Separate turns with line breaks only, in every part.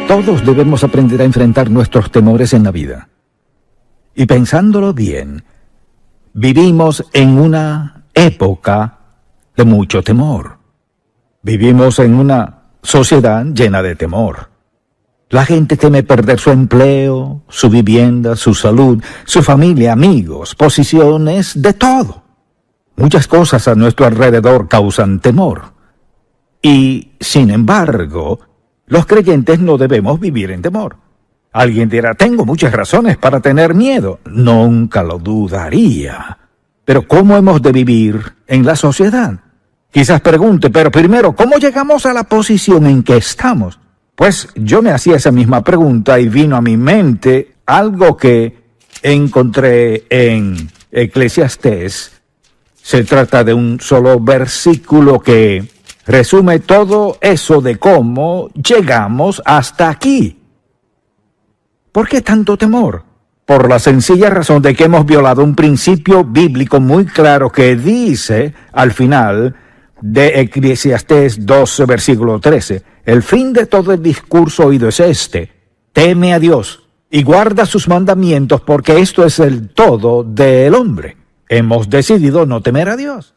Todos debemos aprender a enfrentar nuestros temores en la vida. Y pensándolo bien, vivimos en una época de mucho temor. Vivimos en una sociedad llena de temor. La gente teme perder su empleo, su vivienda, su salud, su familia, amigos, posiciones, de todo. Muchas cosas a nuestro alrededor causan temor. Y, sin embargo, los creyentes no debemos vivir en temor. Alguien dirá, tengo muchas razones para tener miedo. Nunca lo dudaría. Pero ¿cómo hemos de vivir en la sociedad? Quizás pregunte, pero primero, ¿cómo llegamos a la posición en que estamos? Pues yo me hacía esa misma pregunta y vino a mi mente algo que encontré en Eclesiastés. Se trata de un solo versículo que resume todo eso de cómo llegamos hasta aquí. ¿Por qué tanto temor? Por la sencilla razón de que hemos violado un principio bíblico muy claro que dice al final de Eclesiastés 12, versículo 13, el fin de todo el discurso oído es este: teme a Dios y guarda sus mandamientos, porque esto es el todo del hombre. Hemos decidido no temer a Dios.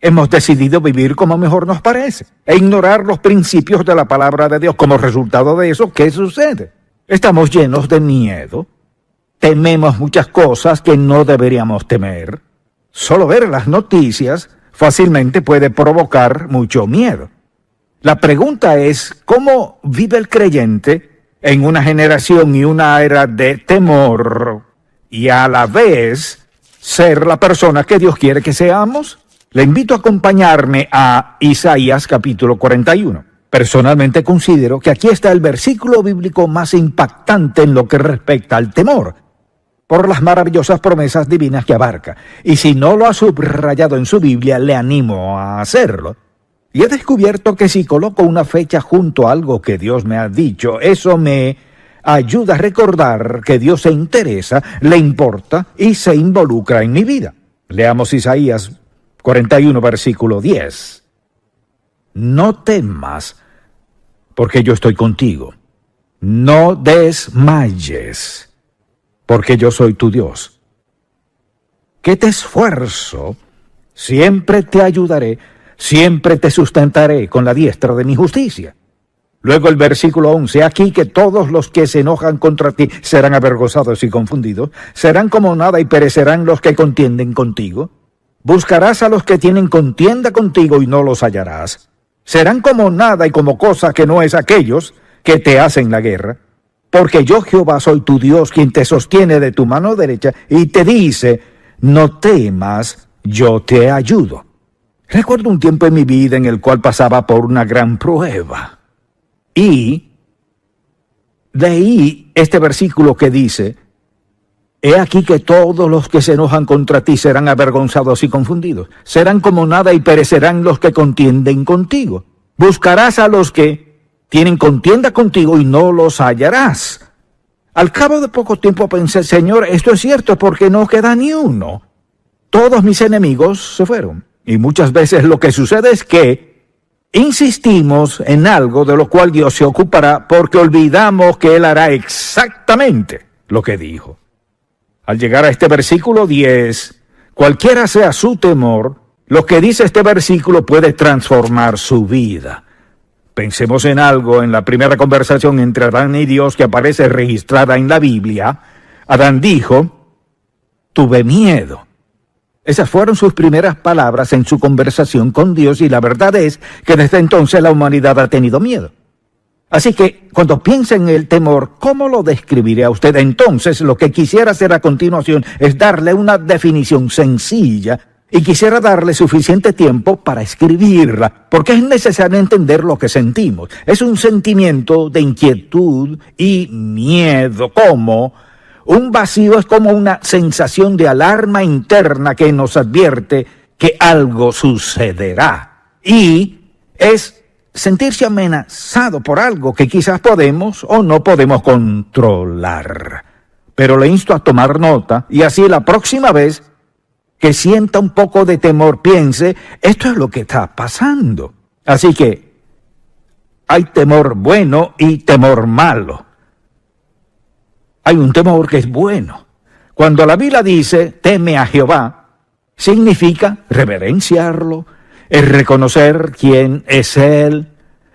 Hemos decidido vivir como mejor nos parece e ignorar los principios de la palabra de Dios. Como resultado de eso, ¿qué sucede? Estamos llenos de miedo. Tememos muchas cosas que no deberíamos temer. Solo ver las noticias fácilmente puede provocar mucho miedo. La pregunta es, ¿cómo vive el creyente en una generación y una era de temor y a la vez ser la persona que Dios quiere que seamos? Le invito a acompañarme a Isaías capítulo 41. Personalmente considero que aquí está el versículo bíblico más impactante en lo que respecta al temor, por las maravillosas promesas divinas que abarca. Y si no lo ha subrayado en su Biblia, le animo a hacerlo. Y he descubierto que si coloco una fecha junto a algo que Dios me ha dicho, eso me ayuda a recordar que Dios se interesa, le importa y se involucra en mi vida. Leamos Isaías 41, versículo 10. No temas, porque yo estoy contigo. No desmayes, porque yo soy tu Dios. Que te esfuerzo, siempre te ayudaré, siempre te sustentaré con la diestra de mi justicia. Luego el versículo 11, aquí que todos los que se enojan contra ti serán avergonzados y confundidos, serán como nada y perecerán los que contienden contigo. Buscarás a los que tienen contienda contigo y no los hallarás. Serán como nada y como cosa que no es aquellos que te hacen la guerra. Porque yo, Jehová, soy tu Dios, quien te sostiene de tu mano derecha y te dice, no temas, yo te ayudo. Recuerdo un tiempo en mi vida en el cual pasaba por una gran prueba. Y leí este versículo que dice, he aquí que todos los que se enojan contra ti serán avergonzados y confundidos. Serán como nada y perecerán los que contienden contigo. Buscarás a los que tienen contienda contigo y no los hallarás. Al cabo de poco tiempo pensé, Señor, esto es cierto porque no queda ni uno. Todos mis enemigos se fueron. Y muchas veces lo que sucede es que insistimos en algo de lo cual Dios se ocupará porque olvidamos que Él hará exactamente lo que dijo. Al llegar a este versículo 10, cualquiera sea su temor, lo que dice este versículo puede transformar su vida. Pensemos en algo en la primera conversación entre Adán y Dios que aparece registrada en la Biblia. Adán dijo, tuve miedo. Esas fueron sus primeras palabras en su conversación con Dios y la verdad es que desde entonces la humanidad ha tenido miedo. Así que, cuando piensa en el temor, ¿cómo lo describiré a usted? Entonces, lo que quisiera hacer a continuación es darle una definición sencilla y quisiera darle suficiente tiempo para escribirla, porque es necesario entender lo que sentimos. Es un sentimiento de inquietud y miedo, como un vacío, es como una sensación de alarma interna que nos advierte que algo sucederá. Y es sentirse amenazado por algo que quizás podemos o no podemos controlar. Pero le insto a tomar nota y así la próxima vez que sienta un poco de temor piense, esto es lo que está pasando. Así que hay temor bueno y temor malo. Hay un temor que es bueno. Cuando la Biblia dice, teme a Jehová, significa reverenciarlo, es reconocer quién es Él,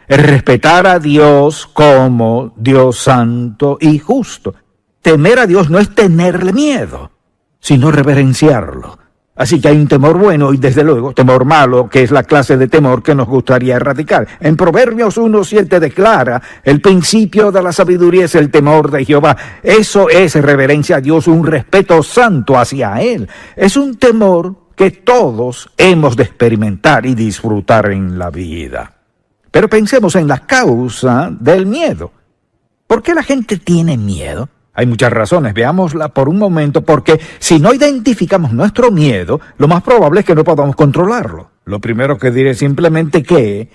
es respetar a Dios como Dios santo y justo. Temer a Dios no es tenerle miedo, sino reverenciarlo. Así que hay un temor bueno y desde luego temor malo, que es la clase de temor que nos gustaría erradicar. En Proverbios 1:7 declara, el principio de la sabiduría es el temor de Jehová. Eso es reverencia a Dios, un respeto santo hacia Él. Es un temor que todos hemos de experimentar y disfrutar en la vida. Pero pensemos en la causa del miedo. ¿Por qué la gente tiene miedo? Hay muchas razones, veámosla por un momento, porque si no identificamos nuestro miedo, lo más probable es que no podamos controlarlo. Lo primero que diré es simplemente que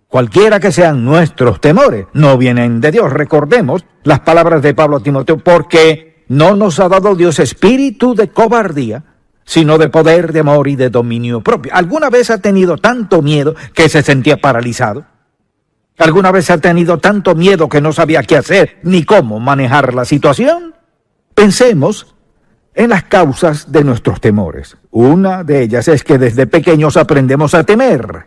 cualquiera que sean nuestros temores, no vienen de Dios. Recordemos las palabras de Pablo a Timoteo, porque no nos ha dado Dios espíritu de cobardía, sino de poder, de amor y de dominio propio. ¿Alguna vez ha tenido tanto miedo que se sentía paralizado? ¿Alguna vez ha tenido tanto miedo que no sabía qué hacer ni cómo manejar la situación? Pensemos en las causas de nuestros temores. Una de ellas es que desde pequeños aprendemos a temer.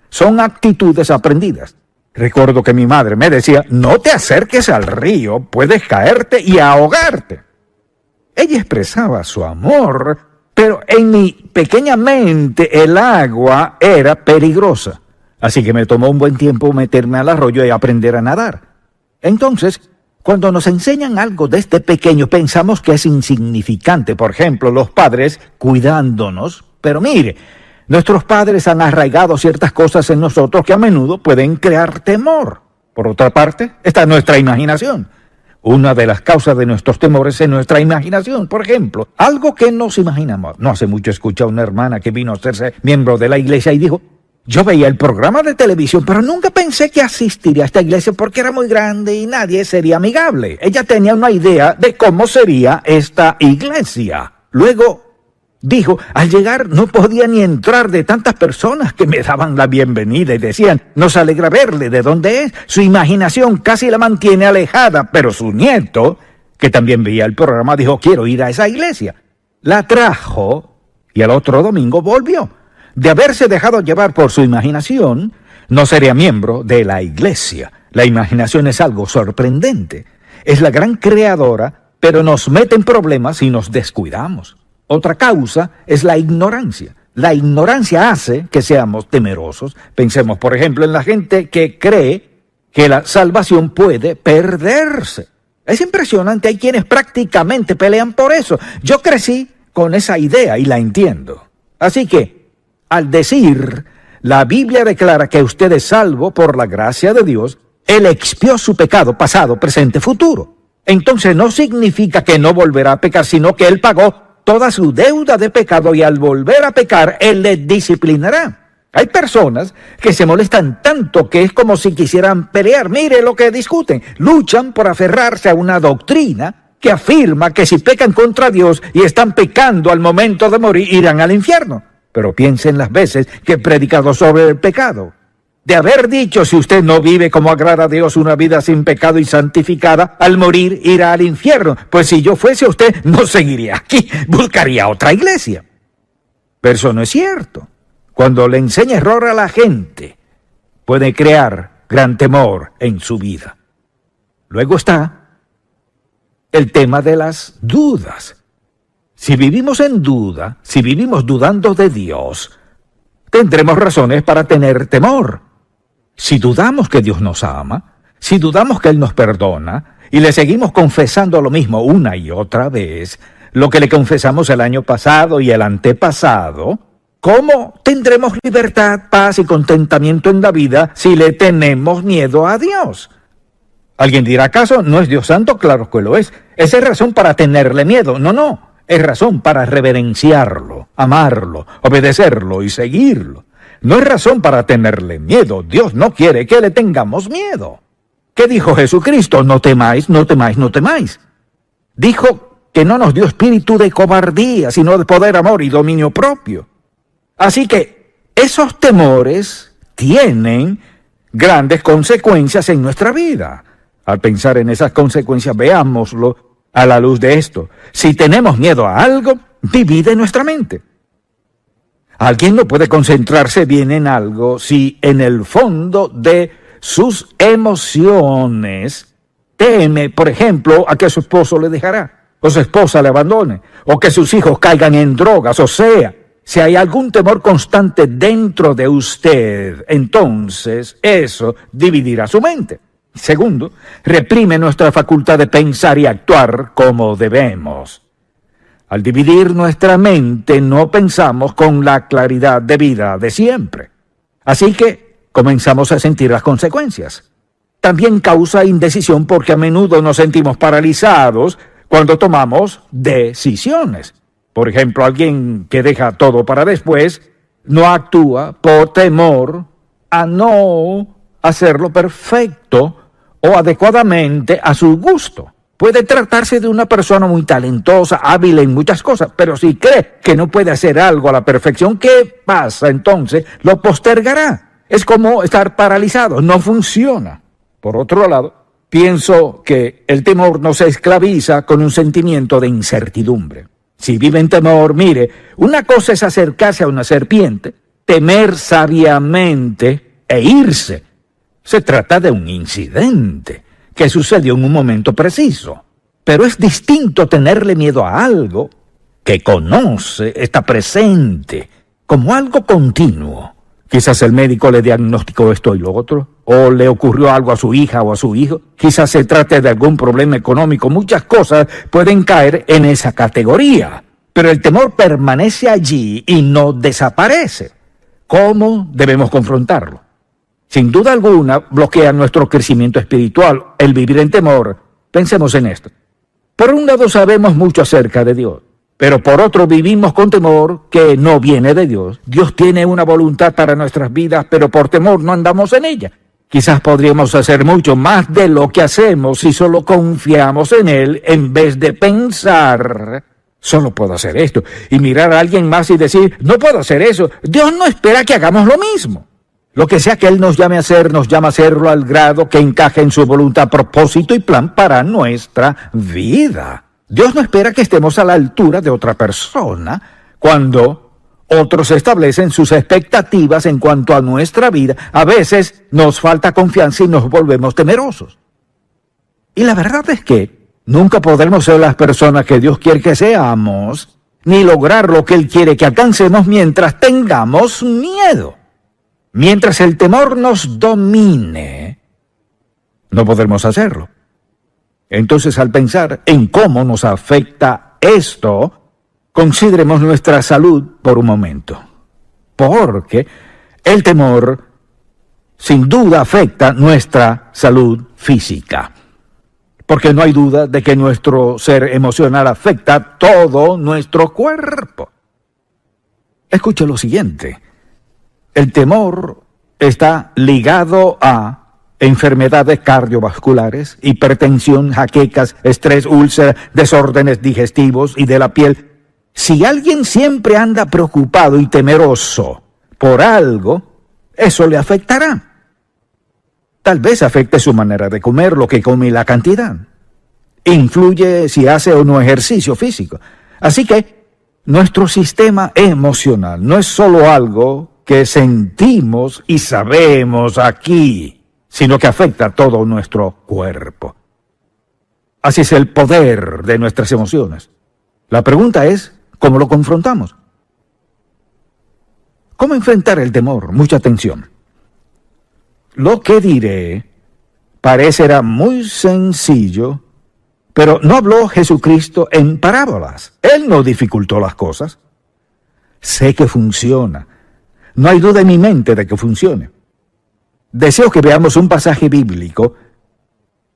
Son actitudes aprendidas. Recuerdo que mi madre me decía, no te acerques al río, puedes caerte y ahogarte. Ella expresaba su amor, pero en mi pequeña mente el agua era peligrosa. Así que me tomó un buen tiempo meterme al arroyo y aprender a nadar. Entonces, cuando nos enseñan algo desde pequeño, pensamos que es insignificante. Por ejemplo, los padres cuidándonos. Pero mire, nuestros padres han arraigado ciertas cosas en nosotros que a menudo pueden crear temor. Por otra parte, está nuestra imaginación. Una de las causas de nuestros temores es nuestra imaginación. Por ejemplo, algo que nos imaginamos. No hace mucho escuché a una hermana que vino a hacerse miembro de la iglesia y dijo, yo veía el programa de televisión, pero nunca pensé que asistiría a esta iglesia porque era muy grande y nadie sería amigable. Ella tenía una idea de cómo sería esta iglesia. Luego dijo, al llegar no podía ni entrar de tantas personas que me daban la bienvenida y decían, nos alegra verle, ¿de dónde es? Su imaginación casi la mantiene alejada, pero su nieto, que también veía el programa, dijo, quiero ir a esa iglesia. La trajo y el otro domingo volvió. De haberse dejado llevar por su imaginación, no sería miembro de la iglesia. La imaginación es algo sorprendente. Es la gran creadora, pero nos mete en problemas si nos descuidamos. Otra causa es la ignorancia. La ignorancia hace que seamos temerosos. Pensemos, por ejemplo, en la gente que cree que la salvación puede perderse. Es impresionante, hay quienes prácticamente pelean por eso. Yo crecí con esa idea y la entiendo. Así que, al decir, la Biblia declara que usted es salvo por la gracia de Dios, Él expió su pecado pasado, presente, futuro. Entonces no significa que no volverá a pecar, sino que Él pagó toda su deuda de pecado y al volver a pecar, Él le disciplinará. Hay personas que se molestan tanto que es como si quisieran pelear. Mire lo que discuten. Luchan por aferrarse a una doctrina que afirma que si pecan contra Dios y están pecando al momento de morir, irán al infierno. Pero piensen las veces que he predicado sobre el pecado. De haber dicho, si usted no vive como agrada a Dios una vida sin pecado y santificada, al morir irá al infierno. Pues si yo fuese usted, no seguiría aquí, buscaría otra iglesia. Pero eso no es cierto. Cuando le enseña error a la gente, puede crear gran temor en su vida. Luego está el tema de las dudas. Si vivimos en duda, si vivimos dudando de Dios, tendremos razones para tener temor. Si dudamos que Dios nos ama, si dudamos que Él nos perdona, y le seguimos confesando lo mismo una y otra vez, lo que le confesamos el año pasado y el antepasado, ¿cómo tendremos libertad, paz y contentamiento en la vida si le tenemos miedo a Dios? Alguien dirá, ¿acaso no es Dios santo? Claro que lo es. Esa es razón para tenerle miedo. No. Es razón para reverenciarlo, amarlo, obedecerlo y seguirlo. No es razón para tenerle miedo. Dios no quiere que le tengamos miedo. ¿Qué dijo Jesucristo? No temáis, no temáis, no temáis. Dijo que no nos dio espíritu de cobardía, sino de poder, amor y dominio propio. Así que esos temores tienen grandes consecuencias en nuestra vida. Al pensar en esas consecuencias, veámoslo a la luz de esto. Si tenemos miedo a algo, divide nuestra mente. Alguien no puede concentrarse bien en algo si en el fondo de sus emociones teme, por ejemplo, a que su esposo le dejará, o su esposa le abandone, o que sus hijos caigan en drogas. O sea, si hay algún temor constante dentro de usted, entonces eso dividirá su mente. Segundo, reprime nuestra facultad de pensar y actuar como debemos. Al dividir nuestra mente, no pensamos con la claridad debida de siempre. Así que comenzamos a sentir las consecuencias. También causa indecisión porque a menudo nos sentimos paralizados cuando tomamos decisiones. Por ejemplo, alguien que deja todo para después no actúa por temor a no hacerlo perfecto o adecuadamente a su gusto. Puede tratarse de una persona muy talentosa, hábil en muchas cosas, pero si cree que no puede hacer algo a la perfección, ¿qué pasa entonces? Lo postergará. Es como estar paralizado, no funciona. Por otro lado, pienso que el temor nos esclaviza con un sentimiento de incertidumbre. Si vive en temor, mire, una cosa es acercarse a una serpiente, temer sabiamente e irse. Se trata de un incidente que sucedió en un momento preciso. Pero es distinto tenerle miedo a algo que conoce, está presente, como algo continuo. Quizás el médico le diagnosticó esto y lo otro, o le ocurrió algo a su hija o a su hijo. Quizás se trate de algún problema económico. Muchas cosas pueden caer en esa categoría. Pero el temor permanece allí y no desaparece. ¿Cómo debemos confrontarlo? Sin duda alguna, bloquea nuestro crecimiento espiritual el vivir en temor. Pensemos en esto. Por un lado sabemos mucho acerca de Dios, pero por otro vivimos con temor que no viene de Dios. Dios tiene una voluntad para nuestras vidas, pero por temor no andamos en ella. Quizás podríamos hacer mucho más de lo que hacemos si solo confiamos en Él en vez de pensar, solo puedo hacer esto, y mirar a alguien más y decir, no puedo hacer eso. Dios no espera que hagamos lo mismo. Lo que sea que Él nos llame a hacer, nos llama a hacerlo al grado que encaje en su voluntad, propósito y plan para nuestra vida. Dios no espera que estemos a la altura de otra persona cuando otros establecen sus expectativas en cuanto a nuestra vida. A veces nos falta confianza y nos volvemos temerosos. Y la verdad es que nunca podremos ser las personas que Dios quiere que seamos, ni lograr lo que Él quiere que alcancemos mientras tengamos miedo. Mientras el temor nos domine, no podremos hacerlo. Entonces, al pensar en cómo nos afecta esto, consideremos nuestra salud por un momento. Porque el temor, sin duda, afecta nuestra salud física. Porque no hay duda de que nuestro ser emocional afecta todo nuestro cuerpo. Escuche lo siguiente. El temor está ligado a enfermedades cardiovasculares, hipertensión, jaquecas, estrés, úlceras, desórdenes digestivos y de la piel. Si alguien siempre anda preocupado y temeroso por algo, eso le afectará. Tal vez afecte su manera de comer, lo que come y la cantidad. Influye si hace o no ejercicio físico. Así que nuestro sistema emocional no es solo algo que sentimos y sabemos aquí, sino que afecta a todo nuestro cuerpo. Así es el poder de nuestras emociones. La pregunta es, ¿cómo lo confrontamos? ¿Cómo enfrentar el temor? Mucha atención. Lo que diré parecerá muy sencillo, pero no habló Jesucristo en parábolas. Él no dificultó las cosas. Sé que funciona. No hay duda en mi mente de que funcione. Deseo que veamos un pasaje bíblico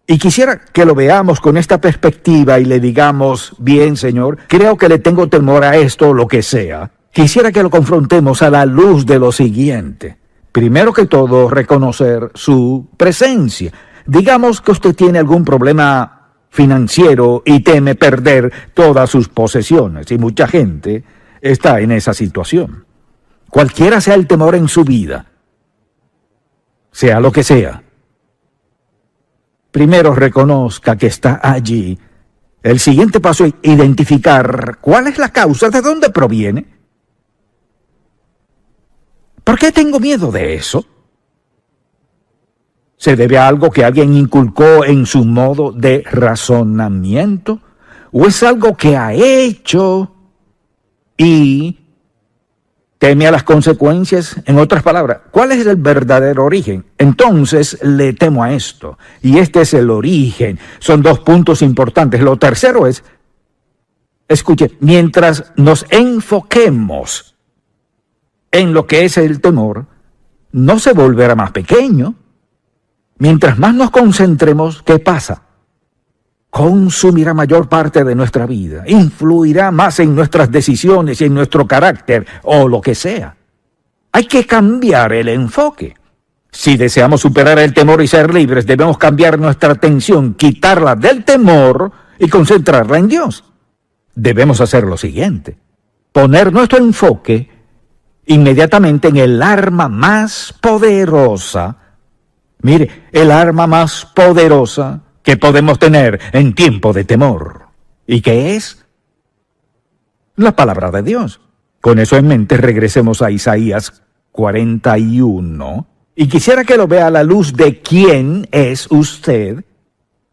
y quisiera que lo veamos con esta perspectiva y le digamos, bien, Señor, creo que le tengo temor a esto o lo que sea. Quisiera que lo confrontemos a la luz de lo siguiente. Primero que todo, reconocer su presencia. Digamos que usted tiene algún problema financiero y teme perder todas sus posesiones, y mucha gente está en esa situación. Cualquiera sea el temor en su vida, sea lo que sea. Primero reconozca que está allí. El siguiente paso es identificar cuál es la causa, de dónde proviene. ¿Por qué tengo miedo de eso? ¿Se debe a algo que alguien inculcó en su modo de razonamiento? ¿O es algo que ha hecho y teme a las consecuencias? En otras palabras, ¿cuál es el verdadero origen? Entonces le temo a esto. Y este es el origen. Son dos puntos importantes. Lo tercero es, escuche, mientras nos enfoquemos en lo que es el temor, no se volverá más pequeño. Mientras más nos concentremos, ¿qué pasa? Consumirá mayor parte de nuestra vida, influirá más en nuestras decisiones y en nuestro carácter, o lo que sea. Hay que cambiar el enfoque. Si deseamos superar el temor y ser libres, debemos cambiar nuestra atención, quitarla del temor y concentrarla en Dios. Debemos hacer lo siguiente: poner nuestro enfoque inmediatamente en el arma más poderosa. Mire, el arma más poderosa que podemos tener en tiempo de temor. ¿Y qué es? La palabra de Dios. Con eso en mente, regresemos a Isaías 41. Y quisiera que lo vea a la luz de quién es usted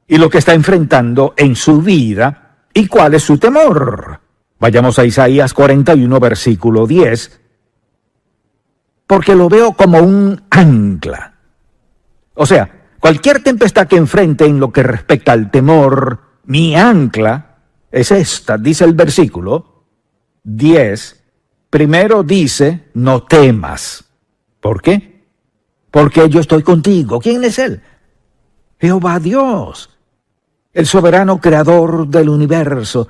y lo que está enfrentando en su vida y cuál es su temor. Vayamos a Isaías 41, versículo 10. Porque lo veo como un ancla. O sea, cualquier tempestad que enfrente en lo que respecta al temor, mi ancla es esta, dice el versículo 10. Primero dice, no temas. ¿Por qué? Porque yo estoy contigo. ¿Quién es Él? Jehová Dios, el soberano creador del universo,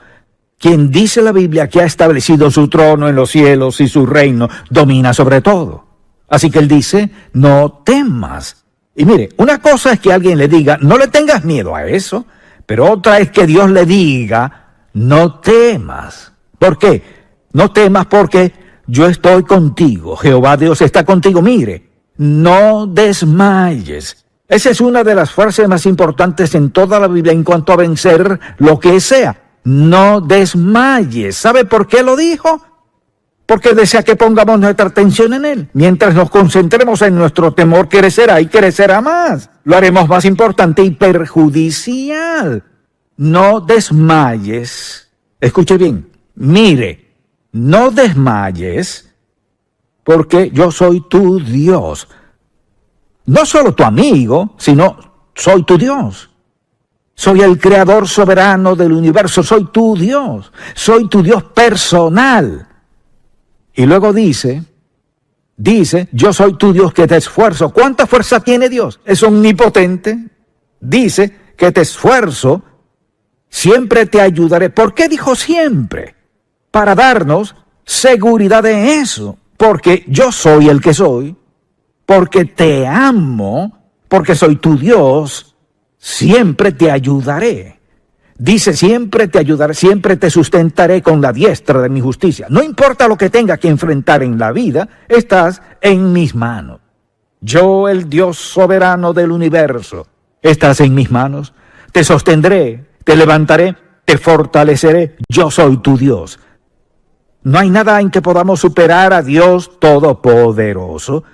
quien dice la Biblia que ha establecido su trono en los cielos y su reino domina sobre todo. Así que Él dice, no temas. Y mire, una cosa es que alguien le diga, no le tengas miedo a eso, pero otra es que Dios le diga, no temas. ¿Por qué? No temas porque yo estoy contigo, Jehová Dios está contigo. Mire, no desmayes. Esa es una de las frases más importantes en toda la Biblia en cuanto a vencer lo que sea. No desmayes. ¿Sabe por qué lo dijo? Porque desea que pongamos nuestra atención en Él. Mientras nos concentremos en nuestro temor, crecerá y crecerá más. Lo haremos más importante y perjudicial. No desmayes. Escuche bien. Mire, no desmayes porque yo soy tu Dios. No solo tu amigo, sino soy tu Dios. Soy el creador soberano del universo. Soy tu Dios. Soy tu Dios personal. Y luego dice, yo soy tu Dios que te esfuerzo. ¿Cuánta fuerza tiene Dios? Es omnipotente. Dice que te esfuerzo, siempre te ayudaré. ¿Por qué dijo siempre? Para darnos seguridad de eso. Porque yo soy el que soy, porque te amo, porque soy tu Dios, siempre te ayudaré. Dice, siempre te ayudaré, siempre te sustentaré con la diestra de mi justicia. No importa lo que tenga que enfrentar en la vida, estás en mis manos. Yo, el Dios soberano del universo, estás en mis manos. Te sostendré, te levantaré, te fortaleceré. Yo soy tu Dios. No hay nada en que podamos superar a Dios Todopoderoso.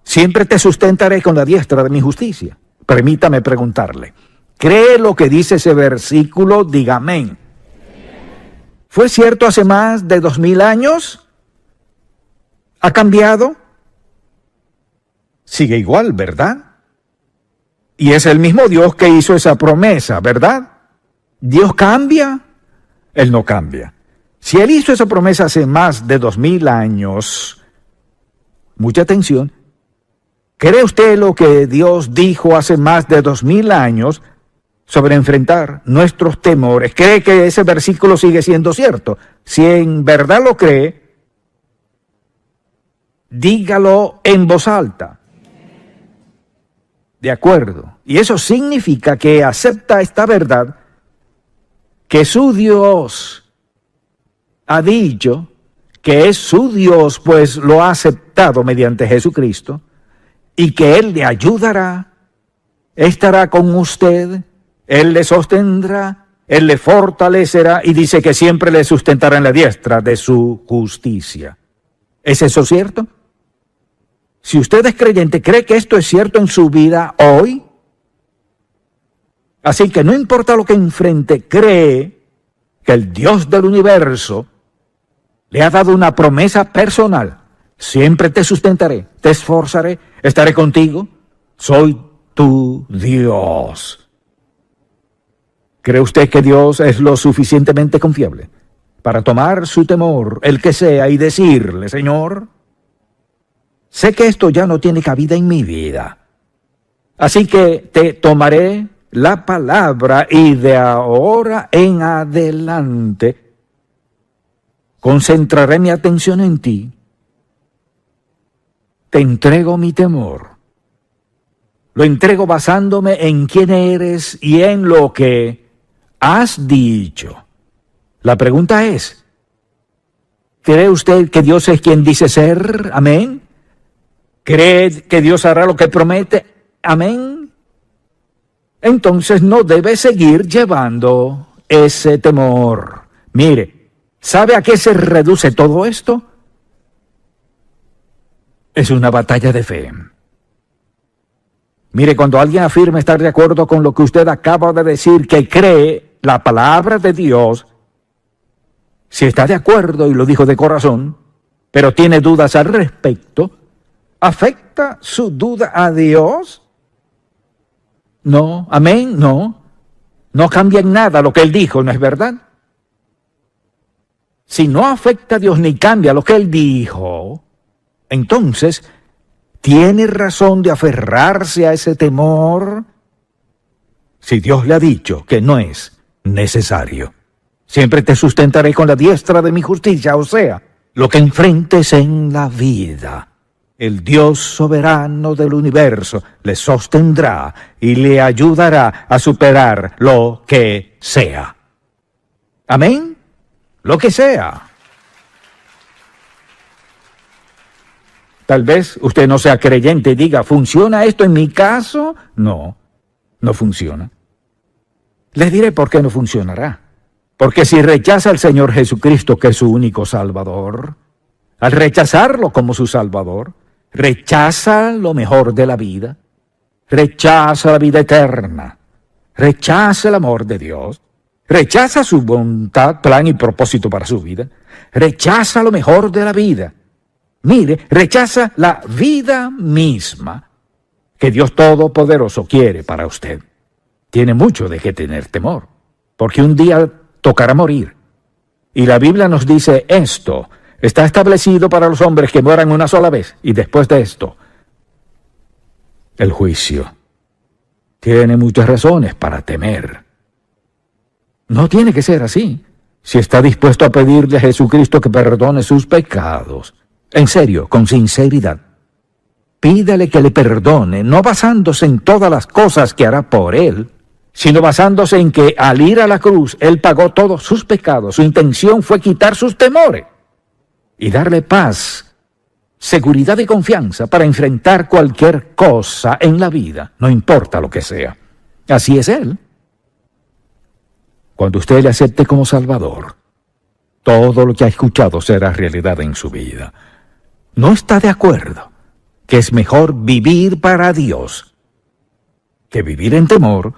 Siempre te sustentaré con la diestra de mi justicia. Permítame preguntarle, ¿cree lo que dice ese versículo? Diga amén. ¿Fue cierto hace más de 2000 años? ¿Ha cambiado? Sigue igual, ¿verdad? Y es el mismo Dios que hizo esa promesa, ¿verdad? ¿Dios cambia? Él no cambia. Si Él hizo esa promesa hace más de 2000 años, mucha atención, ¿cree usted lo que Dios dijo hace más de 2000 años sobre enfrentar nuestros temores? ¿Cree que ese versículo sigue siendo cierto? Si en verdad lo cree, dígalo en voz alta. De acuerdo. Y eso significa que acepta esta verdad, que su Dios ha dicho que es su Dios, pues lo ha aceptado mediante Jesucristo. y que Él le ayudará, estará con usted, Él le sostendrá, Él le fortalecerá y dice que siempre le sustentará en la diestra de su justicia. ¿Es eso cierto? Si usted es creyente, ¿cree que esto es cierto en su vida hoy? Así que no importa lo que enfrente, cree que el Dios del universo le ha dado una promesa personal. Siempre te sustentaré, te esforzaré, estaré contigo. Soy tu Dios. ¿Cree usted que Dios es lo suficientemente confiable para tomar su temor, el que sea, y decirle, Señor, sé que esto ya no tiene cabida en mi vida, así que te tomaré la palabra y de ahora en adelante concentraré mi atención en ti. Te entrego mi temor. Lo entrego basándome en quién eres y en lo que has dicho. La pregunta es, ¿cree usted que Dios es quien dice ser? Amén. ¿Cree que Dios hará lo que promete? Amén. Entonces no debe seguir llevando ese temor. Mire, ¿sabe a qué se reduce todo esto? Es una batalla de fe. Mire, cuando alguien afirma estar de acuerdo con lo que usted acaba de decir, que cree la palabra de Dios, si está de acuerdo y lo dijo de corazón, pero tiene dudas al respecto, ¿afecta su duda a Dios? No, amén, no. No cambia en nada lo que él dijo, ¿no es verdad? Si no afecta a Dios ni cambia lo que él dijo, entonces ¿tiene razón de aferrarse a ese temor? Si Dios le ha dicho que no es necesario. Siempre te sustentaré con la diestra de mi justicia, o sea, lo que enfrentes en la vida. El Dios soberano del universo le sostendrá y le ayudará a superar lo que sea. Amén. Lo que sea. Tal vez usted no sea creyente y diga, ¿funciona esto en mi caso? No, no funciona. Les diré por qué no funcionará. Porque si rechaza al Señor Jesucristo, que es su único Salvador, al rechazarlo como su Salvador, rechaza lo mejor de la vida, rechaza la vida eterna, rechaza el amor de Dios, rechaza su voluntad, plan y propósito para su vida, rechaza lo mejor de la vida. Mire, rechaza la vida misma que Dios Todopoderoso quiere para usted. Tiene mucho de qué tener temor, porque un día tocará morir. Y la Biblia nos dice esto, está establecido para los hombres que mueran una sola vez, y después de esto, el juicio. Tiene muchas razones para temer. No tiene que ser así, si está dispuesto a pedirle a Jesucristo que perdone sus pecados. En serio, con sinceridad. Pídale que le perdone, no basándose en todas las cosas que hará por él, sino basándose en que al ir a la cruz, Él pagó todos sus pecados. Su intención fue quitar sus temores y darle paz, seguridad y confianza para enfrentar cualquier cosa en la vida, no importa lo que sea. Así es Él. Cuando usted le acepte como Salvador, todo lo que ha escuchado será realidad en su vida. ¿No está de acuerdo que es mejor vivir para Dios que vivir en temor,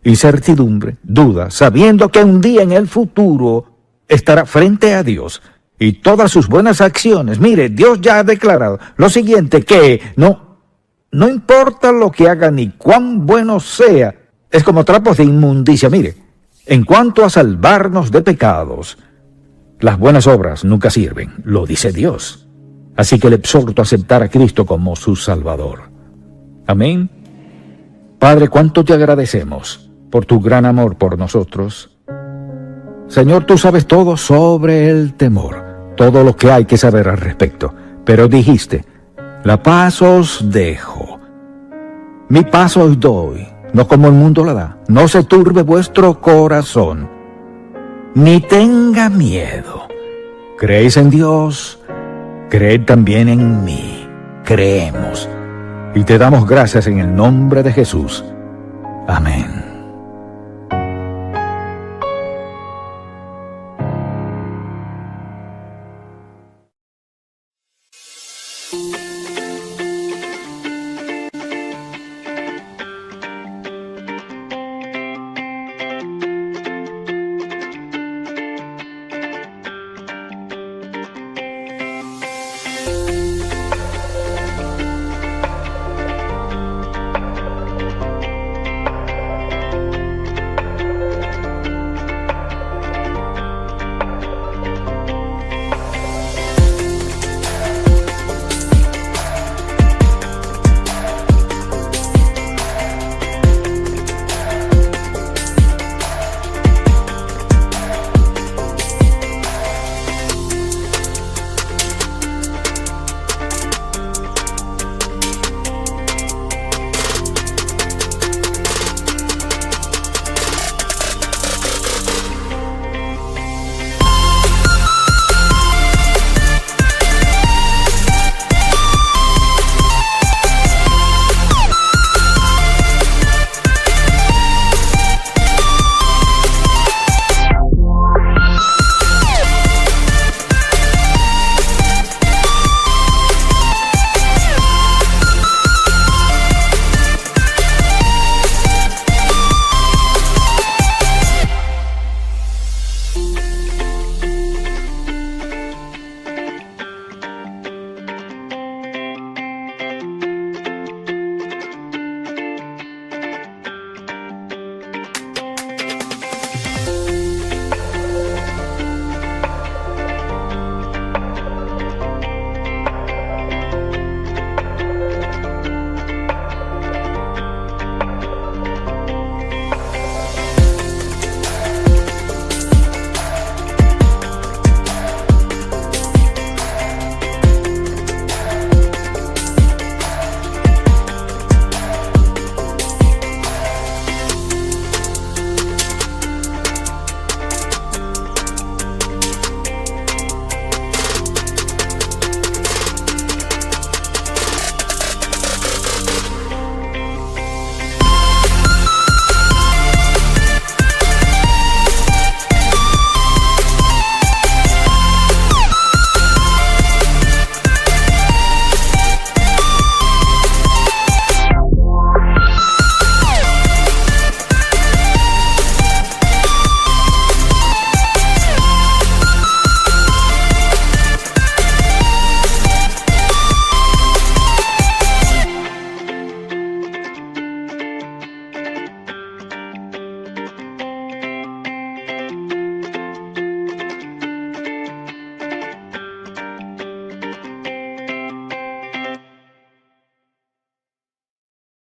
incertidumbre, duda, sabiendo que un día en el futuro estará frente a Dios y todas sus buenas acciones? Mire, Dios ya ha declarado lo siguiente, que no importa lo que haga ni cuán bueno sea, es como trapos de inmundicia. Mire, en cuanto a salvarnos de pecados, las buenas obras nunca sirven, lo dice Dios. Así que le exhorto a aceptar a Cristo como su Salvador. Amén. Padre, cuánto te agradecemos por tu gran amor por nosotros. Señor, tú sabes todo sobre el temor, todo lo que hay que saber al respecto. Pero dijiste, la paz os dejo, mi paz os doy, no como el mundo la da. No se turbe vuestro corazón, ni tenga miedo. ¿Creéis en Dios? Creed también en mí. Creemos. y te damos gracias en el nombre de Jesús. Amén.